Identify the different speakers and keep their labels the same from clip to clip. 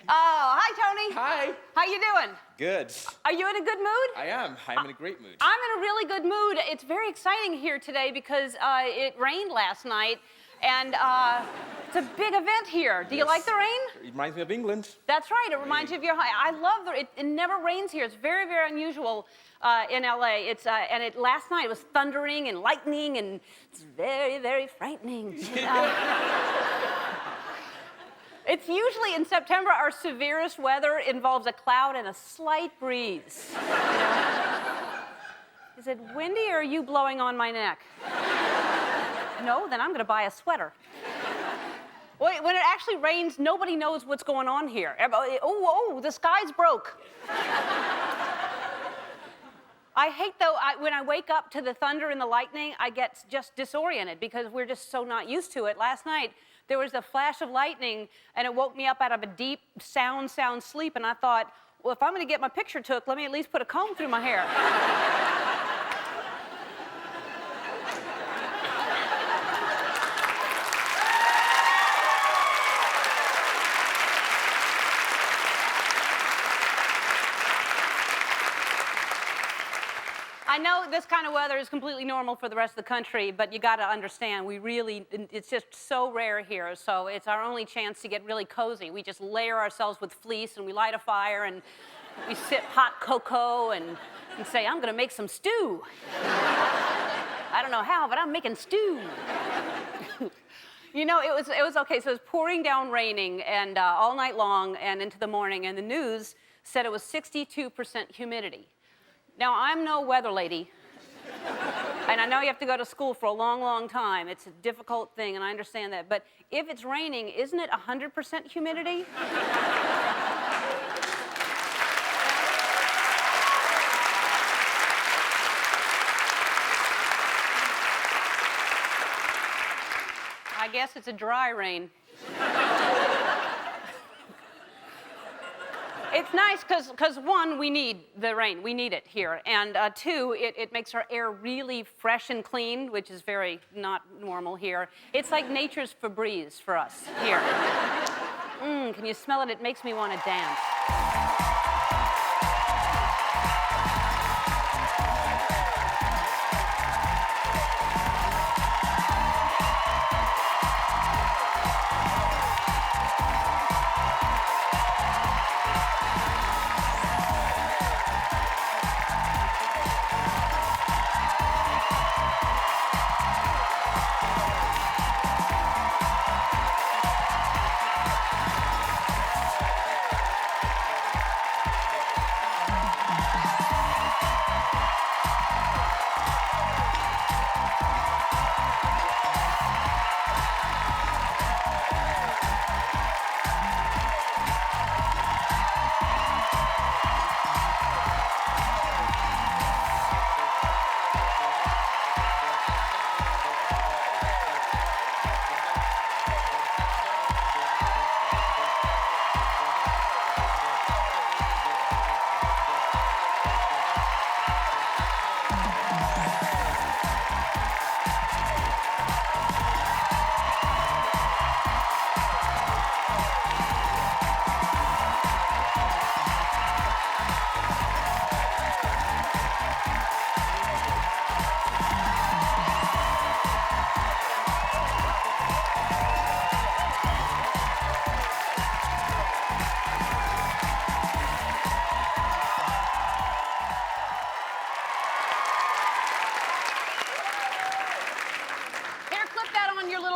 Speaker 1: Oh, hi, Tony.
Speaker 2: Hi.
Speaker 1: How you doing?
Speaker 2: Good.
Speaker 1: Are you in a good mood?
Speaker 2: I am. I'm in a great mood.
Speaker 1: I'm in a really good mood. It's very exciting here today because it rained last night, and it's a big event here. Do you like the rain?
Speaker 2: It reminds me of England.
Speaker 1: That's right. It reminds you of your high. I love it never rains here. It's very, very unusual in LA. Last night it was thundering and lightning, and it's very, very frightening. It's usually in September, our severest weather involves a cloud and a slight breeze. You know? Is it windy or are you blowing on my neck? No? Then I'm going to buy a sweater. When it actually rains, nobody knows what's going on here. Oh, the sky's broke. I hate, though, when I wake up to the thunder and the lightning, I get just disoriented because we're just so not used to it. Last night, there was a flash of lightning, and it woke me up out of a deep, sound sleep, and I thought, well, if I'm going to get my picture took, let me at least put a comb through my hair. I know this kind of weather is completely normal for the rest of the country, but you got to understand, it's just so rare here, so it's our only chance to get really cozy. We just layer ourselves with fleece, and we light a fire, and we sip hot cocoa, and say, I'm going to make some stew. I don't know how, but I'm making stew. You know, it was okay, so it was pouring down raining, and all night long and into the morning, and the news said it was 62% humidity. Now, I'm no weather lady, and I know you have to go to school for a long, long time. It's a difficult thing, and I understand that. But if it's raining, isn't it 100% humidity? I guess it's a dry rain. It's nice because one, we need the rain. We need it here. And two, it makes our air really fresh and clean, which is very not normal here. It's like nature's Febreze for us here. Can you smell it? It makes me want to dance.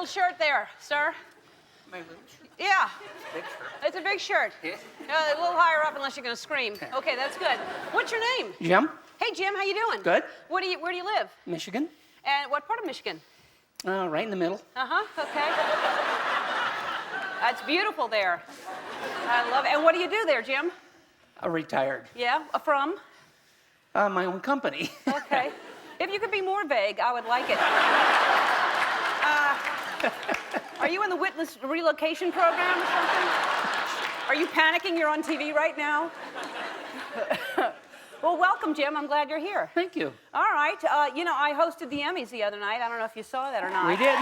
Speaker 1: Shirt there, sir.
Speaker 3: My little shirt?
Speaker 1: Yeah.
Speaker 3: Big shirt.
Speaker 1: It's a big shirt.
Speaker 3: Yeah.
Speaker 1: A little higher up unless you're going to scream. Okay, that's good. What's your name?
Speaker 3: Jim.
Speaker 1: Hey, Jim, how you doing?
Speaker 3: Good.
Speaker 1: Where do you live?
Speaker 3: Michigan.
Speaker 1: And what part of Michigan?
Speaker 3: Right in the middle.
Speaker 1: Okay. That's beautiful there. I love it. And what do you do there, Jim?
Speaker 3: Retired.
Speaker 1: Yeah, from?
Speaker 3: My own company.
Speaker 1: Okay. If you could be more vague, I would like it. Are you in the witness relocation program or something? Are you panicking you're on TV right now? Well, welcome, Jim. I'm glad you're here.
Speaker 3: Thank you.
Speaker 1: All right. You know, I hosted the Emmys the other night. I don't know if you saw that or not.
Speaker 3: We did.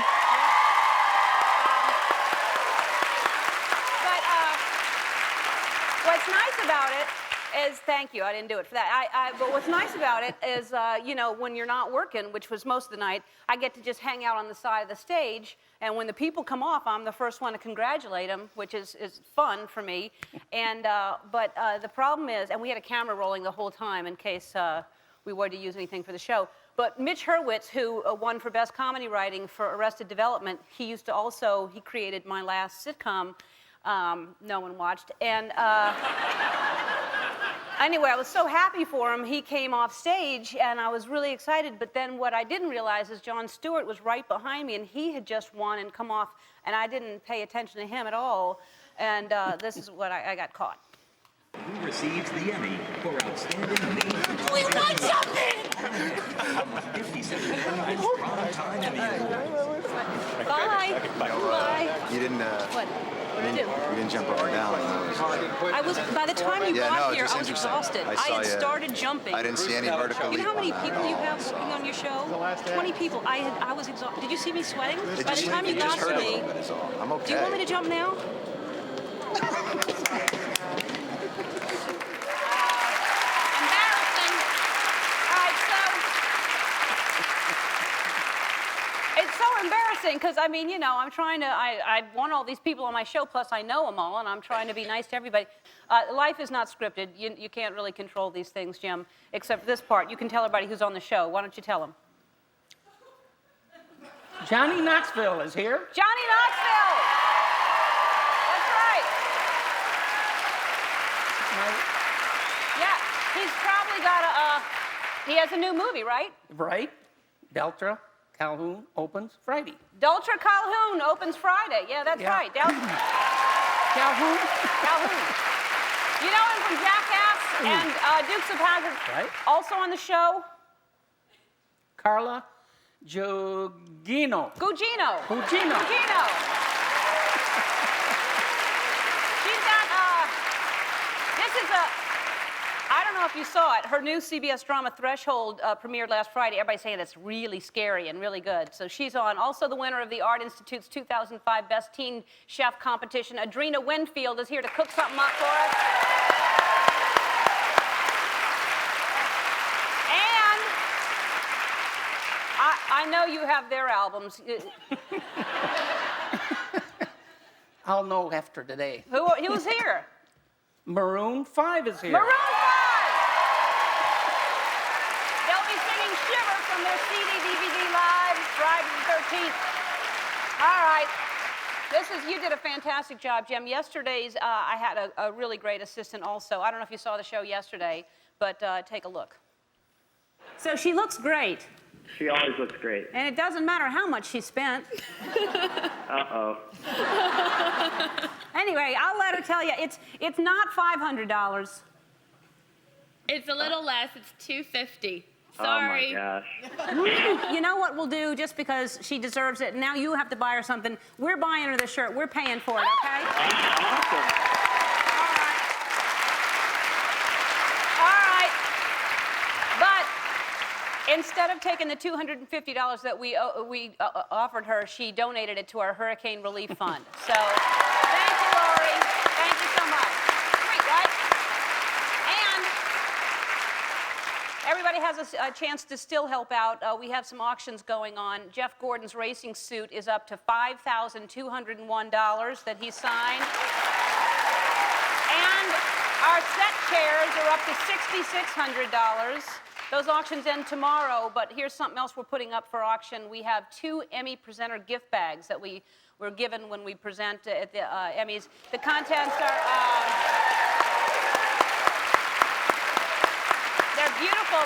Speaker 1: But What's nice about it is, thank you, I didn't do it for that. But what's nice about it is, you know, when you're not working, which was most of the night, I get to just hang out on the side of the stage, and when the people come off, I'm the first one to congratulate them, which is fun for me. And, but the problem is, and we had a camera rolling the whole time in case we were to use anything for the show, but Mitch Hurwitz, who won for Best Comedy Writing for Arrested Development, he used to also, he created my last sitcom, no one watched, and anyway, I was so happy for him. He came off stage, and I was really excited. But then what I didn't realize is Jon Stewart was right behind me, and he had just won and come off, and I didn't pay attention to him at all. And this is what I got caught.
Speaker 4: Who receives the Emmy for outstanding lead?
Speaker 1: We won something!
Speaker 4: 57 Emmys, prime time Emmy.
Speaker 1: Bye. Bye.
Speaker 5: You didn't.
Speaker 1: What? What did I do?
Speaker 5: You didn't jump up and down.
Speaker 1: I was, by the time you
Speaker 5: Yeah,
Speaker 1: got
Speaker 5: no,
Speaker 1: here,
Speaker 5: just
Speaker 1: I was
Speaker 5: interesting.
Speaker 1: exhausted.
Speaker 5: I
Speaker 1: I
Speaker 5: saw
Speaker 1: had
Speaker 5: you.
Speaker 1: started jumping.
Speaker 5: I didn't see any vertical
Speaker 1: You
Speaker 5: leap
Speaker 1: know how many
Speaker 5: on that
Speaker 1: people
Speaker 5: at
Speaker 1: you
Speaker 5: all.
Speaker 1: have working on your show? 20 people. I was exhausted. Did you see me sweating?
Speaker 5: It
Speaker 1: By the
Speaker 5: just-
Speaker 1: time you
Speaker 5: it
Speaker 1: got
Speaker 5: just hurt
Speaker 1: to
Speaker 5: a little
Speaker 1: me,
Speaker 5: bit is all. I'm okay.
Speaker 1: do you want me to jump now? Embarrassing. All right, so it's so embarrassing because I mean, you know, I'm trying to. I want all these people on my show, plus I know them all, and I'm trying to be nice to everybody. Life is not scripted. You can't really control these things, Jim, except this part. You can tell everybody who's on the show. Why don't you tell them?
Speaker 3: Johnny Knoxville is here.
Speaker 1: Johnny Knoxville. That's right. Yeah, he's probably got he has a new movie, right?
Speaker 3: Right? Delta Calhoun opens Friday.
Speaker 1: Dultra Calhoun opens Friday. Yeah, that's
Speaker 3: Yeah.
Speaker 1: right.
Speaker 3: Calhoun?
Speaker 1: Calhoun. You know him from Jackass and Dukes of Hazzard.
Speaker 3: Right.
Speaker 1: Also on the show,
Speaker 3: Carla Gugino.
Speaker 1: Gugino.
Speaker 3: Gugino.
Speaker 1: Gugino. She's got, this is I don't know if you saw it. Her new CBS drama Threshold premiered last Friday. Everybody's saying it's really scary and really good. So she's on. Also the winner of the Art Institute's 2005 Best Teen Chef Competition, Adrina Winfield, is here to cook something up for us. And I know you have their albums.
Speaker 3: I'll know after today.
Speaker 1: Who's here?
Speaker 3: Maroon 5 is here.
Speaker 1: Maroon 5! They'll be singing Shiver from their CD/DVD live Friday the 13th. All right. You did a fantastic job, Jim. Yesterday's, I had a really great assistant also. I don't know if you saw the show yesterday, but take a look. So she looks great.
Speaker 6: She always looks great.
Speaker 1: And it doesn't matter how much she spent.
Speaker 6: Uh-oh.
Speaker 1: Anyway, I'll let her tell you. It's not $500.
Speaker 7: It's a little less. It's $250.
Speaker 6: Oh, my
Speaker 7: Sorry.
Speaker 6: gosh.
Speaker 1: You know what we'll do, just because she deserves it, now you have to buy her something. We're buying her the shirt. We're paying for it, okay?
Speaker 6: Awesome.
Speaker 1: All right. But instead of taking the $250 that we offered her, she donated it to our Hurricane Relief Fund. So thank you, Lori. Thank you so much. Sweet, right? And everybody has a chance to still help out. We have some auctions going on. Jeff Gordon's racing suit is up to $5,201 that he signed. And our set chairs are up to $6,600. Those auctions end tomorrow, but here's something else we're putting up for auction. We have 2 Emmy presenter gift bags that we were given when we present at the Emmys. The contents are... they're beautiful.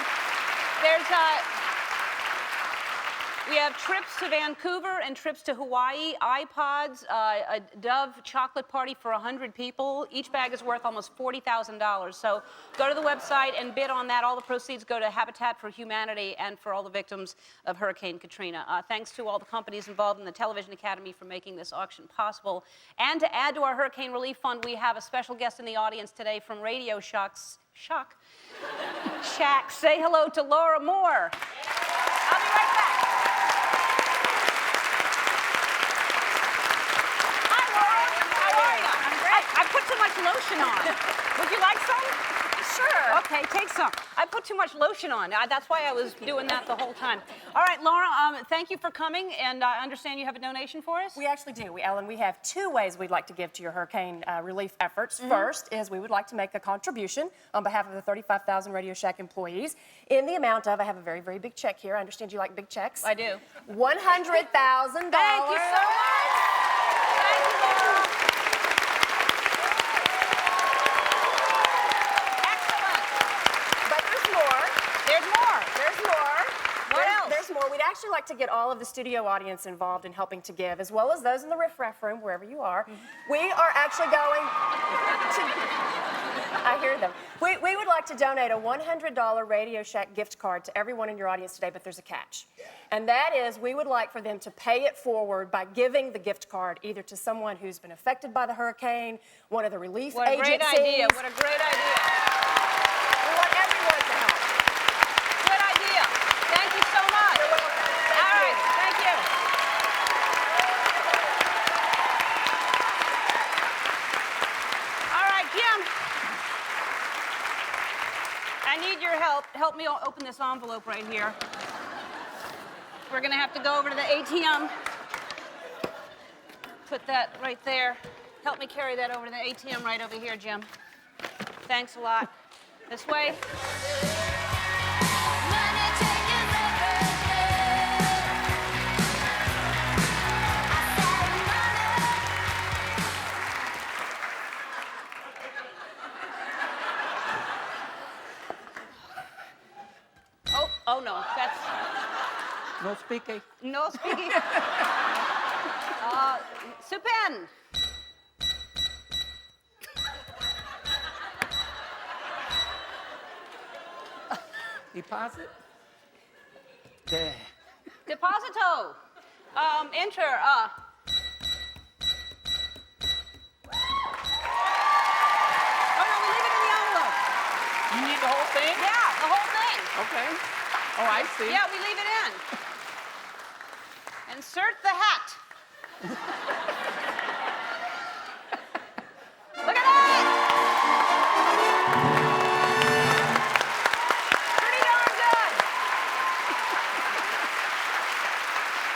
Speaker 1: We have trips to Vancouver and trips to Hawaii, iPods, a Dove chocolate party for 100 people. Each bag is worth almost $40,000. So go to the website and bid on that. All the proceeds go to Habitat for Humanity and for all the victims of Hurricane Katrina. Thanks to all the companies involved in the Television Academy for making this auction possible. And to add to our Hurricane Relief Fund, we have a special guest in the audience today from Radio Shack. Say hello to Laura Moore. I'll be right back. Hi, Laura. How are you? I'm great. I put too much lotion on. Okay, take some. I put too much lotion on. That's why I was doing that the whole time. All right, Laura, thank you for coming, and I understand you have a donation for us?
Speaker 8: We actually do, Ellen. We have two ways we'd like to give to your hurricane relief efforts. First is we would like to make a contribution on behalf of the 35,000 Radio Shack employees in the amount of, I have a very, very big check here. I understand you like big checks.
Speaker 1: I do.
Speaker 8: $100,000.
Speaker 1: Thank you so much. Thank you, Laura. Excellent.
Speaker 8: But there's more.
Speaker 1: There's more.
Speaker 8: There's more.
Speaker 1: What else?
Speaker 8: There's more. We'd actually like to get all of the studio audience involved in helping to give, as well as those in the riff-raff room, wherever you are. We are actually going to... I hear them. We would like to donate a $100 Radio Shack gift card to everyone in your audience today, but there's a catch. And that is, we would like for them to pay it forward by giving the gift card either to someone who's been affected by the hurricane, one of the relief
Speaker 1: What a
Speaker 8: agencies.
Speaker 1: great idea. What a great idea.
Speaker 8: We want everyone to help.
Speaker 1: Good idea. Thank you so much.
Speaker 8: You're welcome.
Speaker 1: All right. Thank you. All right, Jim. I need your help. Help me open this envelope right here. We're going to have to go over to the ATM. Put that right there. Help me carry that over to the ATM right over here, Jim. Thanks a lot. This way. Oh no, that's
Speaker 3: No speaking.
Speaker 1: no speaking. Supan.
Speaker 3: Deposit. There.
Speaker 1: Deposito. Enter. Oh no, we leave it in the envelope.
Speaker 3: You need the whole thing?
Speaker 1: Yeah, the whole thing.
Speaker 3: Okay. Oh, I see.
Speaker 1: Yeah, we leave it in. Insert the hat. Look at that! Pretty darn good.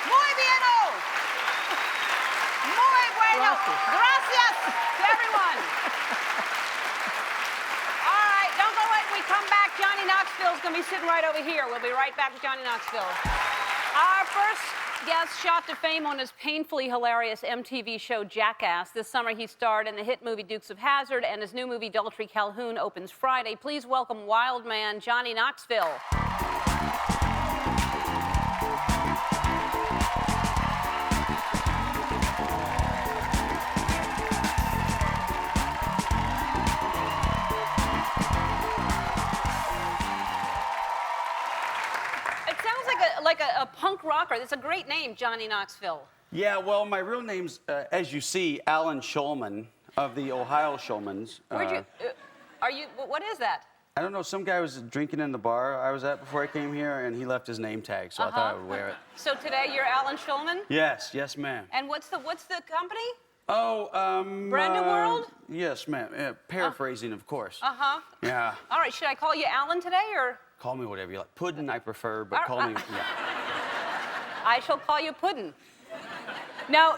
Speaker 1: Muy bien-o. Muy bueno. Gracias to everyone. All right, don't go away. When we come back, Johnny Knoxville's going to be sitting right over here. We'll be right back with Johnny Knoxville. Our first guest shot to fame on his painfully hilarious MTV show Jackass. This summer he starred in the hit movie Dukes of Hazzard, and his new movie Daltrey Calhoun opens Friday. Please welcome wild man Johnny Knoxville. It sounds like a punk rocker. It's a great name, Johnny Knoxville.
Speaker 9: Yeah, well, my real name's, as you see, Alan Schulman of the Ohio Schulmans.
Speaker 1: Where'd you? What is that?
Speaker 9: I don't know. Some guy was drinking in the bar I was at before I came here, and he left his name tag, so I thought I would wear it.
Speaker 1: So today you're Alan Schulman.
Speaker 9: Yes, ma'am.
Speaker 1: And what's the company?
Speaker 9: Oh,
Speaker 1: Brenda World?
Speaker 9: Yes, ma'am. Paraphrasing, of course. Yeah.
Speaker 1: All right. Should I call you Alan today, or?
Speaker 9: Call me whatever you like. Puddin' I prefer, but call me. Yeah.
Speaker 1: I shall call you Puddin'. Now,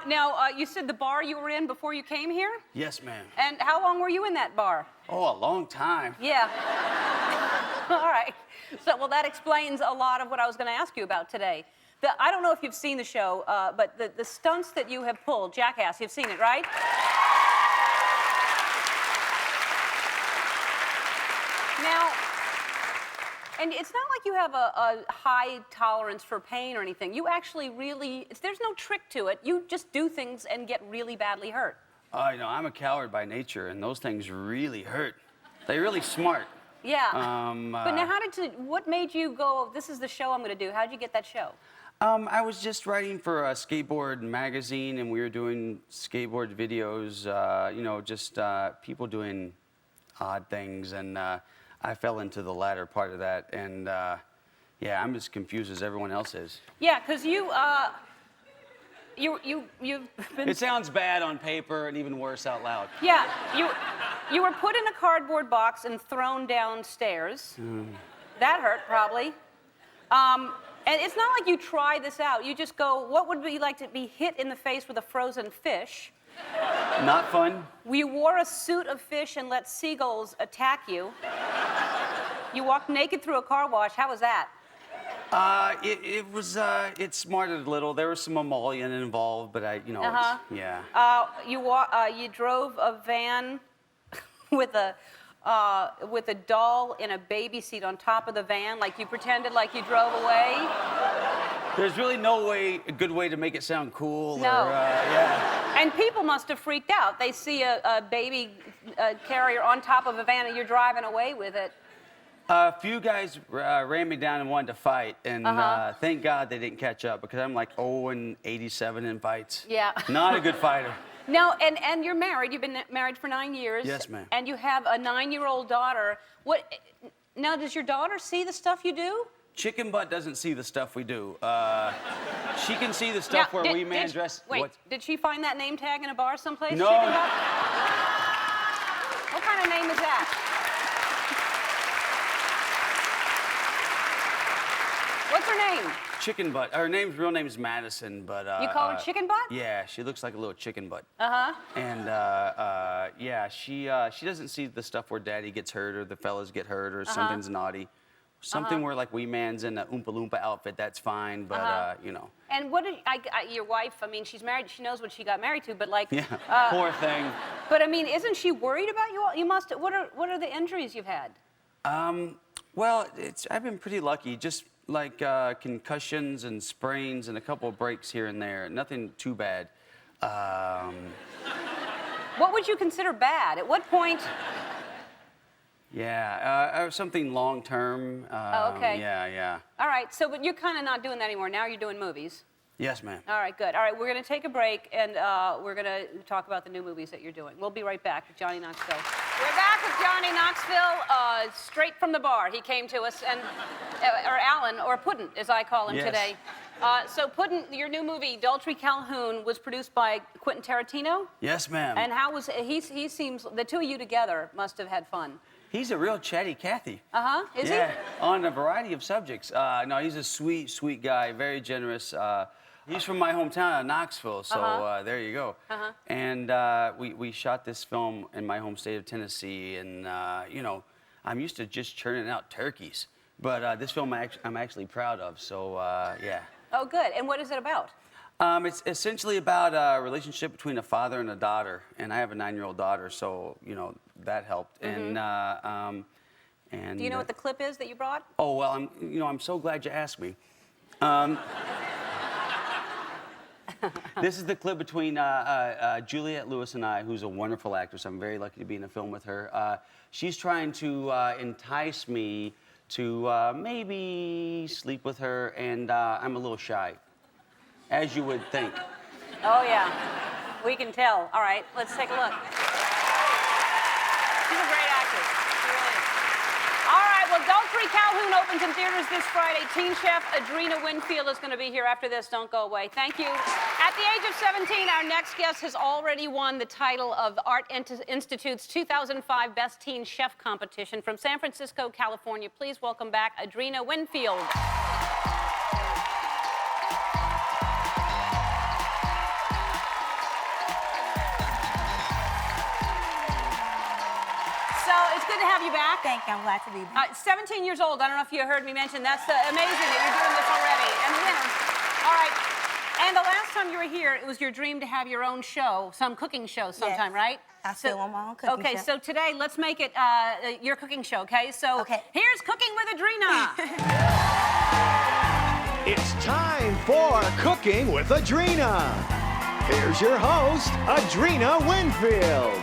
Speaker 1: you said the bar you were in before you came here?
Speaker 9: Yes, ma'am.
Speaker 1: And how long were you in that bar?
Speaker 9: Oh, a long time.
Speaker 1: Yeah. All right. So, well, that explains a lot of what I was going to ask you about today. I don't know if you've seen the show, but the stunts that you have pulled, Jackass, you've seen it, right? Now, and it's not like you have a high tolerance for pain or anything. You actually really, there's no trick to it. You just do things and get really badly hurt.
Speaker 9: You know, I'm a coward by nature, and those things really hurt. They're really smart.
Speaker 1: Yeah. But now, what made you go, this is the show I'm going to do? How'd you get that show?
Speaker 9: I was just writing for a skateboard magazine, and we were doing skateboard videos, you know, just people doing odd things, and I fell into the latter part of that, and yeah, I'm as confused as everyone else is.
Speaker 1: Yeah, because you, you've been.
Speaker 9: It sounds bad on paper and even worse out loud.
Speaker 1: Yeah, you were put in a cardboard box and thrown downstairs. That hurt probably. And it's not like you try this out. You just go, what would it be like to be hit in the face with a frozen fish?
Speaker 9: Not fun.
Speaker 1: You wore a suit of fish and let seagulls attack you. You walked naked through a car wash. How was that?
Speaker 9: It smarted a little. There was some emollient involved, but yeah.
Speaker 1: You drove a van with a doll in a baby seat on top of the van, like you pretended like you drove away.
Speaker 9: There's really no good way to make it sound cool.
Speaker 1: No.
Speaker 9: Yeah.
Speaker 1: And people must have freaked out. They see a baby carrier on top of a van and you're driving away with it.
Speaker 9: A few guys ran me down and wanted to fight, and thank God they didn't catch up because I'm like 0-87 in fights.
Speaker 1: Yeah.
Speaker 9: Not a good fighter.
Speaker 1: No, and you're married. You've been married for 9 years.
Speaker 9: Yes, ma'am.
Speaker 1: And you have a 9-year-old daughter. Now, does your daughter see the stuff you do?
Speaker 9: Chicken Butt doesn't see the stuff we do. She can see the stuff where we man dress.
Speaker 1: Wait, did she find that name tag in a bar someplace?
Speaker 9: No.
Speaker 1: Chicken Butt? What kind of name is that? What's her name?
Speaker 9: Chicken Butt. Her real name is Madison, but
Speaker 1: You call her Chicken Butt?
Speaker 9: Yeah, she looks like a little chicken butt. And yeah, she doesn't see the stuff where Daddy gets hurt or the fellas get hurt or something's naughty. Something where like wee man's in an Oompa Loompa outfit, that's fine, but you know.
Speaker 1: And what did your wife? I mean, she's married. She knows what she got married to, but like.
Speaker 9: Yeah. Poor thing.
Speaker 1: But I mean, isn't she worried about you? You must. What are the injuries you've had?
Speaker 9: Well, I've been pretty lucky. Just like concussions and sprains and a couple of breaks here and there. Nothing too bad.
Speaker 1: What would you consider bad? At what point?
Speaker 9: Yeah, something long term.
Speaker 1: Oh, okay.
Speaker 9: Yeah.
Speaker 1: All right. So, but you're kind of not doing that anymore. Now you're doing movies.
Speaker 9: Yes, ma'am.
Speaker 1: All right, good. All right, we're going to take a break, and we're going to talk about the new movies that you're doing. We'll be right back with Johnny Knoxville. We're back with Johnny Knoxville, straight from the bar. He came to us, and or Alan, or Puddin', as I call him today. So, Puddin', your new movie, Daltrey Calhoun, was produced by Quentin Tarantino.
Speaker 9: Yes, ma'am.
Speaker 1: And how was he? He seems the two of you together must have had fun.
Speaker 9: He's a real chatty Cathy.
Speaker 1: Is he?
Speaker 9: Yeah, on a variety of subjects. No, he's a sweet, sweet guy, very generous. He's from my hometown of Knoxville, so there you go. And we shot this film in my home state of Tennessee, and you know, I'm used to just churning out turkeys, but this film I'm actually proud of, so yeah.
Speaker 1: Oh, good. And what is it about?
Speaker 9: It's essentially about a relationship between a father and a daughter, and I have a 9-year-old daughter, so you know that helped. And
Speaker 1: do you know what the clip is that you brought?
Speaker 9: Oh well, I'm so glad you asked me. This is the clip between Juliette Lewis and I, who's a wonderful actress. I'm very lucky to be in a film with her. She's trying to entice me to maybe sleep with her, and I'm a little shy, as you would think.
Speaker 1: Oh, yeah. We can tell. All right, let's take a look. She's a great actress. She really is. All right, well, Daltrey Calhoun opens in theaters this Friday. Teen chef Adrina Winfield is going to be here after this. Don't go away. Thank you. At the age of 17, our next guest has already won the title of Art Institute's 2005 Best Teen Chef Competition from San Francisco, California. Please welcome back Adrina Winfield. It's good to have you back.
Speaker 10: Thank you. I'm glad to be back.
Speaker 1: 17 years old. I don't know if you heard me mention. That's amazing that you're doing this already. And winners. All right. And the last time you were here, it was your dream to have your own show, some cooking show sometime,
Speaker 10: Yes.
Speaker 1: right?
Speaker 10: I still want my own cooking show.
Speaker 1: Okay, so today, let's make it your cooking show, okay? So here's Cooking with Adrina.
Speaker 11: It's time for Cooking with Adrina. Here's your host, Adrina Winfield.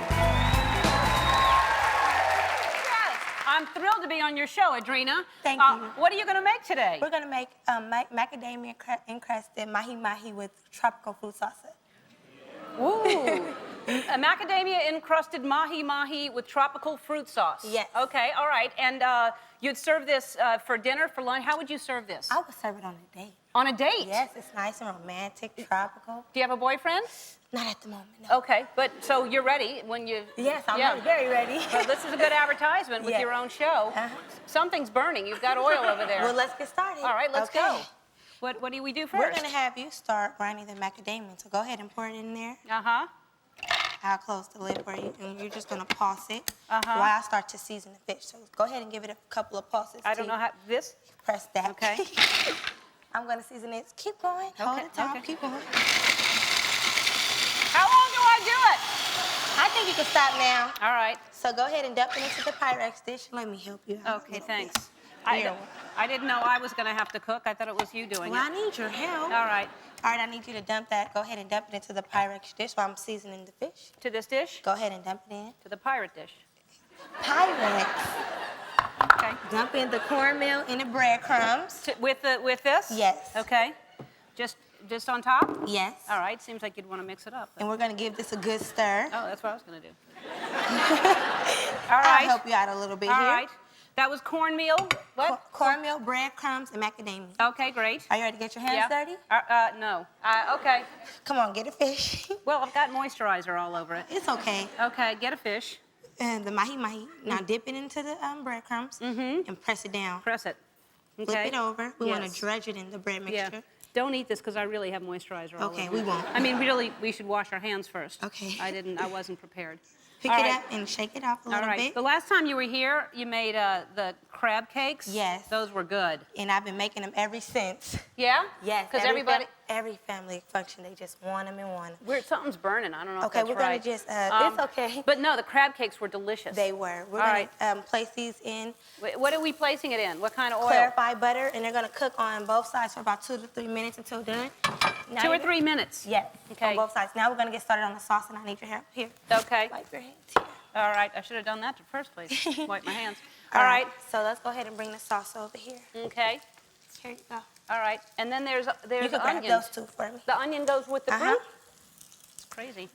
Speaker 1: I'm thrilled to be on your show, Adrina.
Speaker 10: Thank you.
Speaker 1: What are you going to make today?
Speaker 10: We're going to make macadamia encrusted mahi-mahi with tropical fruit salsa.
Speaker 1: Ooh. A macadamia encrusted mahi-mahi with tropical fruit sauce.
Speaker 10: Yes.
Speaker 1: Okay, all right. And you'd serve this for dinner, for lunch. How would you serve this?
Speaker 10: I would serve it on a date.
Speaker 1: On a date?
Speaker 10: Yes, it's nice and romantic, tropical.
Speaker 1: Do you have a boyfriend?
Speaker 10: Not at the moment, no.
Speaker 1: Okay, but so you're ready when you...
Speaker 10: Yes, I'm ready, very ready.
Speaker 1: Well, this is a good advertisement with
Speaker 10: Yeah.
Speaker 1: your own show. Something's burning. You've got oil over there.
Speaker 10: Well, let's get started.
Speaker 1: All right, let's
Speaker 10: Okay.
Speaker 1: go. What do we do 1st?
Speaker 10: We're gonna have you start grinding the macadamia, so go ahead and pour it in there.
Speaker 1: Uh-huh.
Speaker 10: I'll close the lid for you, and you're just gonna pulse it
Speaker 1: Uh-huh.
Speaker 10: while I start to season the fish. So go ahead and give it a couple of pulses.
Speaker 1: I don't know how... This?
Speaker 10: Press that.
Speaker 1: Okay.
Speaker 10: I'm gonna season it. Keep going. Hold it down.
Speaker 1: okay.
Speaker 10: Keep going.
Speaker 1: How long do I do it?
Speaker 10: I think you can stop now.
Speaker 1: All right.
Speaker 10: So go ahead and dump it into the Pyrex dish. Let me help you out.
Speaker 1: Okay,
Speaker 10: a little
Speaker 1: thanks.
Speaker 10: bit. Here.
Speaker 1: I didn't know I was going to have to cook. I thought it was you doing
Speaker 10: Well,
Speaker 1: it.
Speaker 10: I need your help.
Speaker 1: All right.
Speaker 10: All right, I need you to dump that. Go ahead and dump it into the Pyrex dish while I'm seasoning the fish.
Speaker 1: To this dish?
Speaker 10: Go ahead and dump it in.
Speaker 1: To the pirate dish.
Speaker 10: Pyrex.
Speaker 1: Okay.
Speaker 10: Dump in the cornmeal and the breadcrumbs.
Speaker 1: With this?
Speaker 10: Yes.
Speaker 1: Okay. Just on top?
Speaker 10: Yes.
Speaker 1: All right. Seems like you'd want to mix it up.
Speaker 10: And we're gonna give this a good stir.
Speaker 1: Oh, that's what I was going to do. All right.
Speaker 10: I'll help you out a little bit
Speaker 1: All
Speaker 10: here.
Speaker 1: right. That was cornmeal. What?
Speaker 10: Cornmeal, breadcrumbs, and macadamia.
Speaker 1: Okay, great.
Speaker 10: Are you ready to get your hands dirty?
Speaker 1: No. Okay.
Speaker 10: Come on, get a fish.
Speaker 1: Well, I've got moisturizer all over it.
Speaker 10: It's okay.
Speaker 1: Okay, get a fish.
Speaker 10: And the mahi-mahi. Now dip it into the breadcrumbs and press it down.
Speaker 1: Press it. Okay.
Speaker 10: Flip it over. We want
Speaker 1: Yes.
Speaker 10: to dredge it in the bread mixture.
Speaker 1: Yeah. Don't eat this because I really have moisturizer all
Speaker 10: Okay,
Speaker 1: over
Speaker 10: we
Speaker 1: it.
Speaker 10: won't.
Speaker 1: I mean, really, we should wash our hands first.
Speaker 10: Okay.
Speaker 1: I wasn't prepared.
Speaker 10: Pick
Speaker 1: All
Speaker 10: it
Speaker 1: right.
Speaker 10: up and shake it off a
Speaker 1: All
Speaker 10: little
Speaker 1: right.
Speaker 10: bit.
Speaker 1: The last time you were here, you made the crab cakes.
Speaker 10: Yes.
Speaker 1: Those were good.
Speaker 10: And I've been making them ever since.
Speaker 1: Yeah?
Speaker 10: Yes.
Speaker 1: Because everybody...
Speaker 10: Every family function, they just want them and want them.
Speaker 1: Weird, something's burning. I don't know if
Speaker 10: Okay,
Speaker 1: that's
Speaker 10: we're
Speaker 1: right.
Speaker 10: gonna just, it's okay.
Speaker 1: But no, the crab cakes were delicious.
Speaker 10: They were. We're
Speaker 1: All
Speaker 10: gonna
Speaker 1: right.
Speaker 10: place these in
Speaker 1: What are we placing it in? What kind of oil?
Speaker 10: clarified butter, and they're gonna cook on both sides for about 2 to 3 minutes until done. Now
Speaker 1: 2 or
Speaker 10: you-
Speaker 1: 3 minutes?
Speaker 10: Yes,
Speaker 1: Okay.
Speaker 10: on both sides. Now we're gonna get started on the sauce, and I need your help. Here,
Speaker 1: Okay.
Speaker 10: wipe your hands here.
Speaker 1: All right. I should have done that in the first place. Wipe my hands. All right.
Speaker 10: So let's go ahead and bring the sauce over here.
Speaker 1: Okay.
Speaker 10: Here you go.
Speaker 1: All right. And then there's
Speaker 10: You can grab
Speaker 1: onions.
Speaker 10: those two for me.
Speaker 1: The onion goes with the
Speaker 10: Uh-huh.
Speaker 1: fruit? It's crazy.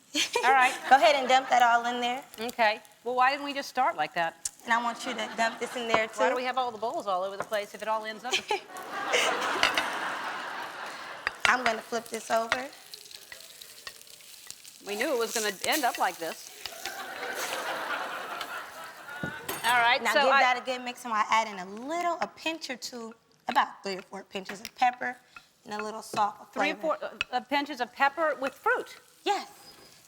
Speaker 1: All right.
Speaker 10: Go ahead and dump that all in there.
Speaker 1: Okay. Well, why didn't we just start like that?
Speaker 10: And I want you to dump this in there too.
Speaker 1: Why do we have all the bowls all over the place if it all ends up?
Speaker 10: I'm gonna flip this over.
Speaker 1: We knew it was going to end up like this. All right.
Speaker 10: Now
Speaker 1: so
Speaker 10: give that a good mix, and I'll add in a pinch or two, about 3 or 4 pinches of pepper, and a little salt for
Speaker 1: 3
Speaker 10: flavor.
Speaker 1: or 4 pinches of pepper with fruit.
Speaker 10: Yes,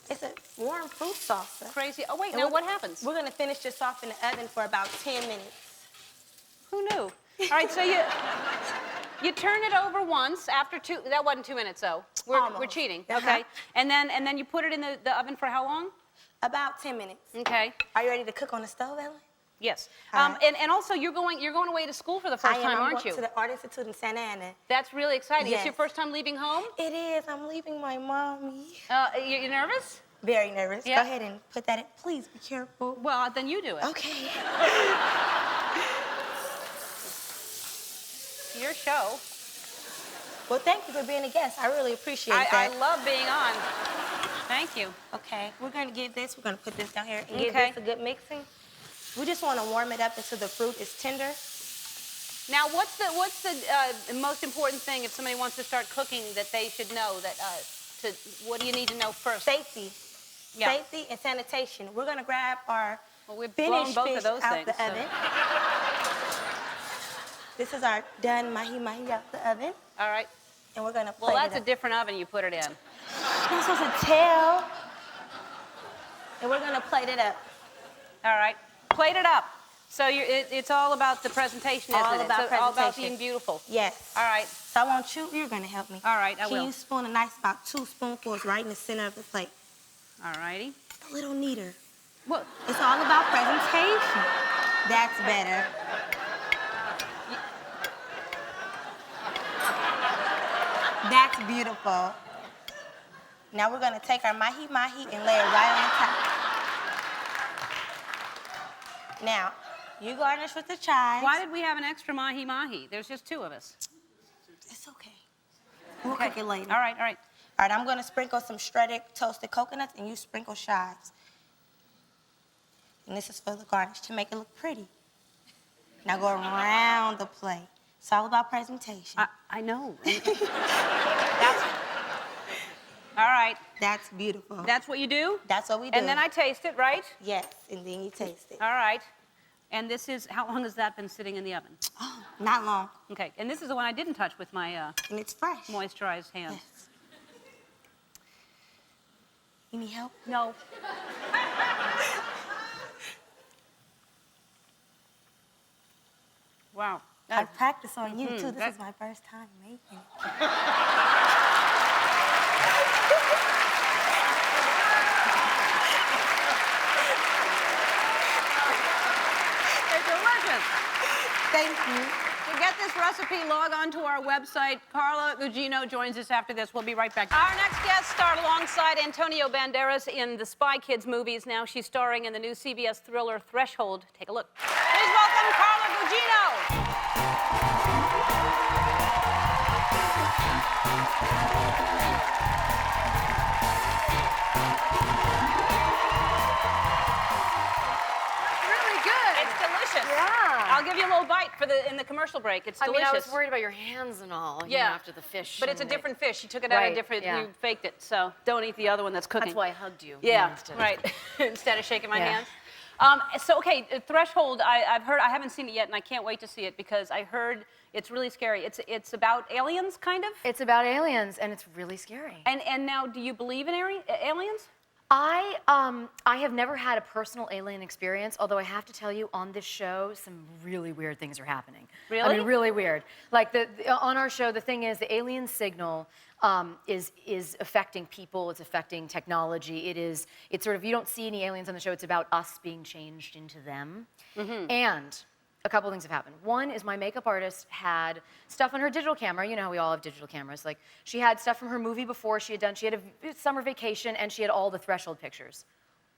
Speaker 10: it's a warm fruit sauce.
Speaker 1: Crazy. Oh, wait.
Speaker 10: And
Speaker 1: Now
Speaker 10: we're-
Speaker 1: what happens?
Speaker 10: We're gonna finish this off in the oven for about 10 minutes.
Speaker 1: Who knew? All right. So you turn it over once after 2. That wasn't 2 minutes though. We're
Speaker 10: Almost.
Speaker 1: cheating.
Speaker 10: Uh-huh.
Speaker 1: Okay. And then you put it in the oven for how long?
Speaker 10: About 10 minutes.
Speaker 1: Okay.
Speaker 10: Are you ready to cook on the stove, Ellen?
Speaker 1: Yes.
Speaker 10: All right.
Speaker 1: And also you're going away to school for the first time,
Speaker 10: I'm
Speaker 1: aren't
Speaker 10: going
Speaker 1: you?
Speaker 10: to the Art Institute in Santa Ana.
Speaker 1: That's really exciting. It's
Speaker 10: Yes.
Speaker 1: your first time leaving home?
Speaker 10: It is. I'm leaving my mommy.
Speaker 1: You nervous?
Speaker 10: Very nervous.
Speaker 1: Yeah.
Speaker 10: Go ahead and put that in. Please be careful.
Speaker 1: Well, then you do it.
Speaker 10: Okay.
Speaker 1: Your show.
Speaker 10: Well, thank you for being a guest. I really appreciate
Speaker 1: I
Speaker 10: that.
Speaker 1: love being on. Thank you.
Speaker 10: Okay, we're gonna get this. We're gonna put this down here and give
Speaker 1: Okay.
Speaker 10: this a good mixing. We just want to warm it up until the fruit is tender.
Speaker 1: Now, what's the most important thing if somebody wants to start cooking that they should know? What do you need to know first?
Speaker 10: Safety.
Speaker 1: Yeah.
Speaker 10: Safety and sanitation. We're gonna grab our
Speaker 1: Well, we've blown
Speaker 10: finished
Speaker 1: both
Speaker 10: fish
Speaker 1: of those
Speaker 10: out
Speaker 1: things.
Speaker 10: the oven. This is our done mahi-mahi out the oven,
Speaker 1: All right.
Speaker 10: and we're gonna
Speaker 1: Well,
Speaker 10: plate
Speaker 1: that's
Speaker 10: it
Speaker 1: a
Speaker 10: up.
Speaker 1: different oven you put it in.
Speaker 10: You're supposed to tell. And we're gonna plate it up.
Speaker 1: All right. Plate it up. So it's all about the presentation, isn't
Speaker 10: All
Speaker 1: it?
Speaker 10: about
Speaker 1: So all about
Speaker 10: presentation.
Speaker 1: being beautiful.
Speaker 10: Yes.
Speaker 1: All right.
Speaker 10: So I want you're gonna help me.
Speaker 1: All right, I
Speaker 10: Can
Speaker 1: will.
Speaker 10: you spoon a nice about 2 spoonfuls right in the center of the plate?
Speaker 1: All righty.
Speaker 10: A little neater.
Speaker 1: Well,
Speaker 10: It's all about presentation. That's better. That's beautiful. Now we're gonna take our mahi-mahi and lay it right on the top. Now, you garnish with the chives.
Speaker 1: why did we have an extra mahi-mahi? There's just 2 of us.
Speaker 10: It's okay. We'll cook it later.
Speaker 1: All right, all right.
Speaker 10: All right, I'm gonna sprinkle some shredded toasted coconuts, and you sprinkle chives. And this is for the garnish to make it look pretty. Now go around the plate. It's all about presentation.
Speaker 1: I know. That's, all right.
Speaker 10: That's beautiful.
Speaker 1: That's what you do?
Speaker 10: That's what we do.
Speaker 1: And then I taste it, right?
Speaker 10: Yes, and then you taste it.
Speaker 1: All right. And this is, how long has that been sitting in the oven?
Speaker 10: Oh, not long.
Speaker 1: Okay, and this is the one I didn't touch with my
Speaker 10: and it's fresh.
Speaker 1: Moisturized hands.
Speaker 10: Yes. You need help?
Speaker 1: No. Wow.
Speaker 10: I practice on you, too. This
Speaker 1: that-
Speaker 10: is my first time making it.
Speaker 1: It's delicious.
Speaker 10: Thank you.
Speaker 1: To get this recipe, log on to our website. Carla Gugino joins us after this. We'll be right back. Our next guest starred alongside Antonio Banderas in the Spy Kids movies. Now she's starring in the new CBS thriller Threshold. Take a look. Please welcome Carla Gugino. Really good. It's delicious.
Speaker 8: Yeah.
Speaker 1: I'll give you a little bite in the commercial break. It's delicious.
Speaker 8: I mean, I was worried about your hands and all, you know, after the fish.
Speaker 1: But it's a
Speaker 8: and
Speaker 1: different fish. You took it out of a
Speaker 8: Right,
Speaker 1: different,
Speaker 8: yeah.
Speaker 1: you faked it. So don't eat the other one that's cooking.
Speaker 8: That's why I hugged you.
Speaker 1: Yeah,
Speaker 8: instead of-
Speaker 1: right. Instead of shaking my
Speaker 8: Yeah.
Speaker 1: hands. So, okay, Threshold, I've heard, I haven't seen it yet, and I can't wait to see it because I heard it's really scary. It's about aliens, kind of?
Speaker 8: It's about aliens, and it's really scary.
Speaker 1: And now, do you believe in aliens?
Speaker 8: I have never had a personal alien experience, although I have to tell you, on this show, some really weird things are happening.
Speaker 1: Really?
Speaker 8: I mean, really weird. Like, on our show, the thing is, the alien signal is affecting people, it's affecting technology. It's sort of, you don't see any aliens on the show, it's about us being changed into them. And a couple things have happened. One is my makeup artist had stuff on her digital camera. You know how we all have digital cameras. Like, she had stuff from her movie before she had a summer vacation, and she had all the Threshold pictures.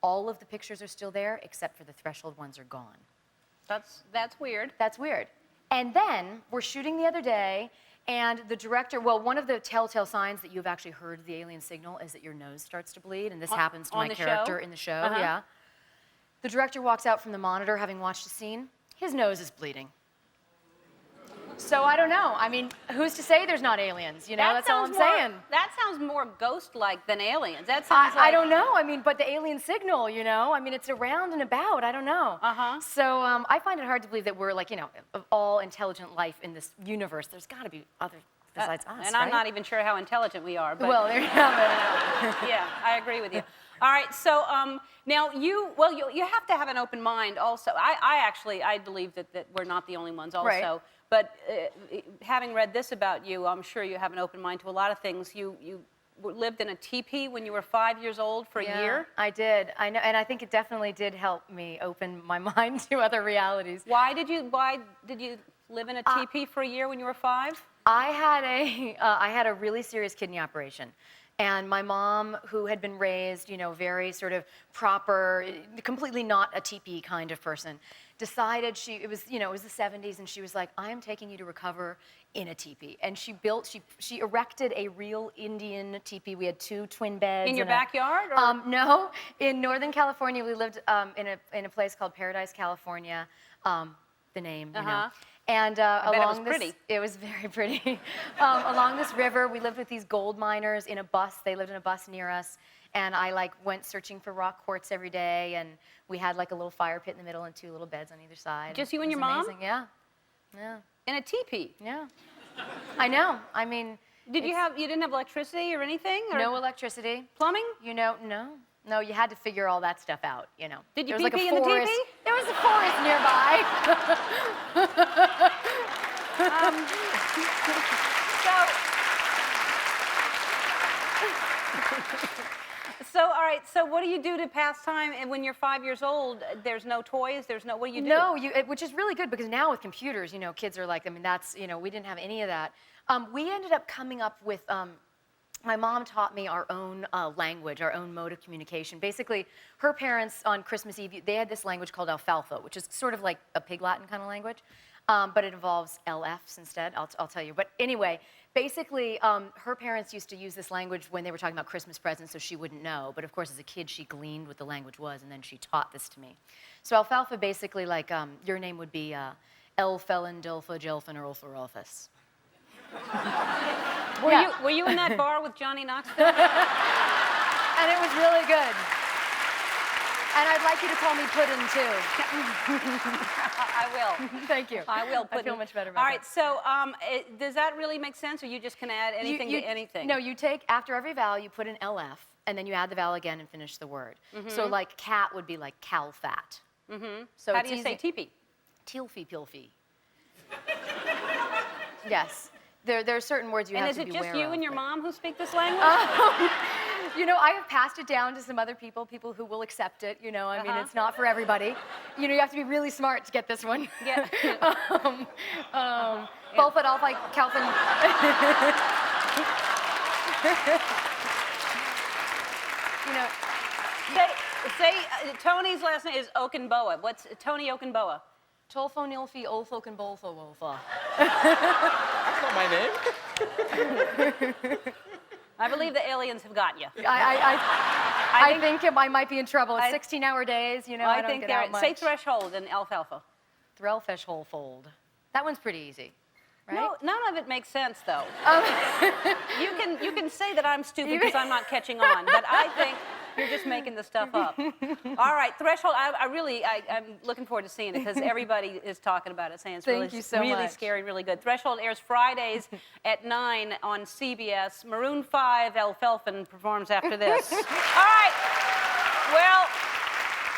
Speaker 8: All of the pictures are still there, except for the Threshold ones are gone.
Speaker 1: That's weird.
Speaker 8: That's weird. And then, we're shooting the other day, and the director, well, one of the telltale signs that you've actually heard the alien signal is that your nose starts to bleed, and this happens to
Speaker 1: on
Speaker 8: my
Speaker 1: the
Speaker 8: character
Speaker 1: show?
Speaker 8: in the show,
Speaker 1: Uh-huh.
Speaker 8: yeah. The director walks out from the monitor, having watched the scene. His nose is bleeding. So I don't know. I mean, who's to say there's not aliens? You know, that's all I'm saying.
Speaker 1: That sounds more ghost-like than aliens. That sounds like...
Speaker 8: I don't know. I mean, but the alien signal, you know, I mean, it's around and about. I don't know. So I find it hard to believe that we're, like, you know, of all intelligent life in this universe, there's got to be other besides us,
Speaker 1: And I'm
Speaker 8: right?
Speaker 1: not even sure how intelligent we are. But
Speaker 8: Well, there you have it.
Speaker 1: yeah, I agree with you. All right, so now you have to have an open mind also. I believe that we're not the only ones also.
Speaker 8: Right.
Speaker 1: But having read this about you, I'm sure you have an open mind to a lot of things. You lived in a tepee when you were 5 years old for a year?
Speaker 8: I did. I know, and I think it definitely did help me open my mind to other realities.
Speaker 1: Why did you live in a tepee for a year when you were 5?
Speaker 8: I had a really serious kidney operation. And my mom, who had been raised, you know, very sort of proper, completely not a teepee kind of person, decided it was the 70s, and she was like, I am taking you to recover in a teepee. And she erected a real Indian teepee. We had 2 twin beds.
Speaker 1: In your backyard? Or?
Speaker 8: No, in Northern California. We lived in a place called Paradise, California, the name, you know. And along it was very pretty. Along this river, we lived with these gold miners in a bus. They lived in a bus near us, and I went searching for rock quartz every day. And we had like a little fire pit in the middle and 2 little beds on either side.
Speaker 1: Just you and
Speaker 8: It
Speaker 1: your
Speaker 8: was
Speaker 1: mom?
Speaker 8: amazing. Yeah, yeah.
Speaker 1: In a teepee?
Speaker 8: Yeah. I know. I mean,
Speaker 1: you didn't have electricity or anything? Or
Speaker 8: no electricity.
Speaker 1: Plumbing?
Speaker 8: You know, no. No, you had to figure all that stuff out, you know.
Speaker 1: Did you
Speaker 8: There was
Speaker 1: pee-pee
Speaker 8: like a
Speaker 1: in the
Speaker 8: forest.
Speaker 1: teepee?
Speaker 8: There was a forest nearby. All right, so what do you do to pass time? And when you're 5 years old, there's no toys, what do you do? No, which is really good because now with computers, you know, kids are like, I mean, that's, you know, we didn't have any of that. We ended up coming up with, my mom taught me our own language, our own mode of communication. Basically, her parents on Christmas Eve, they had this language called alfalfa, which is sort of like a Pig Latin kind of language. but it involves LFs instead. I'll tell you. But anyway, basically, her parents used to use this language when they were talking about Christmas presents, so she wouldn't know. But of course, as a kid, she gleaned what the language was, and then she taught this to me. So alfalfa, basically, like your name would be Elfelin, Dilfa, Jelfin, or Ulfarolphus.
Speaker 1: Were you in that bar with Johnny Knoxville?
Speaker 8: And it was really good. And I'd like you to call me Puddin', too.
Speaker 1: I will.
Speaker 8: Thank you.
Speaker 1: I will.
Speaker 8: I feel much better about
Speaker 1: All right,
Speaker 8: that.
Speaker 1: so does that really make sense, or you just can add anything to anything?
Speaker 8: No, you take, after every vowel, you put an LF, and then you add the vowel again and finish the word. So like cat would be like calfat. So
Speaker 1: How
Speaker 8: it's
Speaker 1: do you say
Speaker 8: easy.
Speaker 1: teepee?
Speaker 8: Tealfy pilfy. Yes. There are certain words you
Speaker 1: And
Speaker 8: have
Speaker 1: is
Speaker 8: to
Speaker 1: it
Speaker 8: beware
Speaker 1: just you
Speaker 8: of,
Speaker 1: and your
Speaker 8: but-
Speaker 1: mom who speak this language?
Speaker 8: You know, I have passed it down to some other people who will accept it, you know. I mean, it's not for everybody. You know, you have to be really smart to get this one.
Speaker 1: Yeah.
Speaker 8: Bulfat, Alphi, Calvin. You know,
Speaker 1: Say Tony's last name is Okunboa. What's Tony Okunboa?
Speaker 8: Tolfo, Nilfi, Olfo, and Bolfo, Wolfa.
Speaker 2: That's not my name.
Speaker 1: I believe the aliens have got you.
Speaker 8: I think I might be in trouble. It's 16-hour days, you know. I don't
Speaker 1: think
Speaker 8: get out much.
Speaker 1: say threshold and alfalfa.
Speaker 8: Threllfish whole fold. That one's pretty easy, right?
Speaker 1: No, none of it makes sense, though. You can say that I'm stupid because I'm not catching on, but I think you're just making the stuff up. All right, threshold. I'm looking forward to seeing it because everybody is talking about it, saying it's
Speaker 8: Thank you so
Speaker 1: really
Speaker 8: much.
Speaker 1: scary, really good. Threshold airs Fridays at 9 on CBS. Maroon 5, El Felfin performs after this. All right. Well.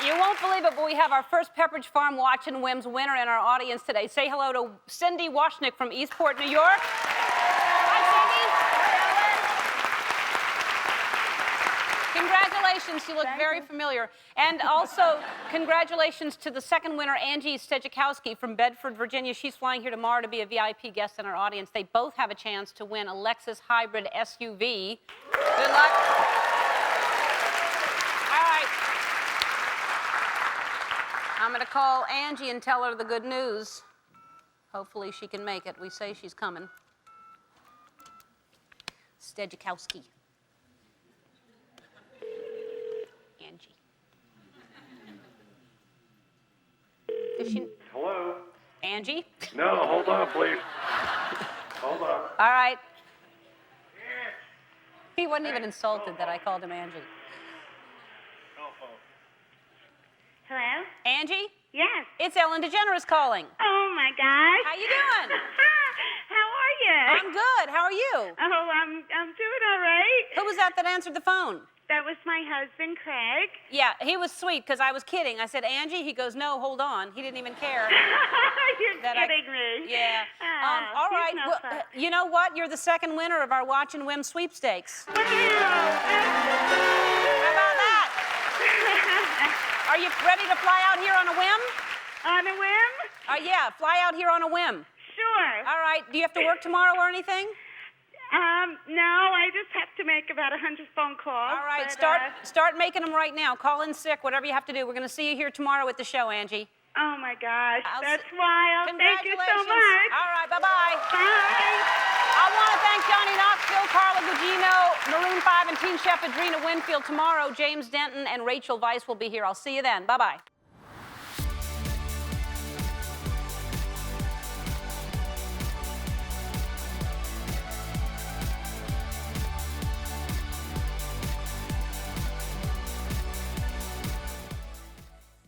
Speaker 1: You won't believe it, but we have our first Pepperidge Farm Watch and Whims winner in our audience today. Say hello to Cindy Washnick from Eastport, New York. Hi, Cindy. Congratulations. You look very familiar. And also, congratulations to the second winner, Angie Stejikowski from Bedford, Virginia. She's flying here tomorrow to be a VIP guest in our audience. They both have a chance to win a Lexus hybrid SUV. Good luck. I'm going to call Angie and tell her the good news. Hopefully she can make it. We say she's coming. Stejikowski. Angie. Does she...
Speaker 6: Hello?
Speaker 1: Angie?
Speaker 6: No, hold on, please. Hold on.
Speaker 1: All right. He wasn't even insulted that I called him Angie.
Speaker 12: Hello?
Speaker 1: Angie?
Speaker 12: Yes.
Speaker 1: It's Ellen DeGeneres calling.
Speaker 12: Oh my gosh.
Speaker 1: How you doing?
Speaker 12: How are you?
Speaker 1: I'm good. How are you?
Speaker 12: Oh, I'm doing all right.
Speaker 1: Who was that answered the phone?
Speaker 12: That was my husband, Craig.
Speaker 1: Yeah, he was sweet because I was kidding. I said, Angie? He goes, no, hold on. He didn't even care.
Speaker 12: You're kidding me.
Speaker 1: Yeah.
Speaker 12: Oh,
Speaker 1: all
Speaker 12: he's
Speaker 1: right.
Speaker 12: no
Speaker 1: Well,
Speaker 12: fun.
Speaker 1: you know what? You're the second winner of our Watch and Whim sweepstakes.
Speaker 12: Wow.
Speaker 1: How about that? Are you ready to fly out here on a whim?
Speaker 12: On a whim?
Speaker 1: Yeah, fly out here on a whim.
Speaker 12: Sure.
Speaker 1: All right. Do you have to work tomorrow or anything?
Speaker 12: No, I just have to make about 100 phone calls.
Speaker 1: All right.
Speaker 12: But,
Speaker 1: Start making them right now. Call in sick, whatever you have to do. We're going to see you here tomorrow at the show, Angie.
Speaker 12: Oh my gosh, that's wild. Thank you so much.
Speaker 1: All right. Bye-bye.
Speaker 12: Bye.
Speaker 1: I want to thank Johnny Knoxville, Carla Gugino, Maroon 5, and Teen Chef Adrina Winfield. Tomorrow, James Denton and Rachel Weisz will be here. I'll see you then. Bye-bye.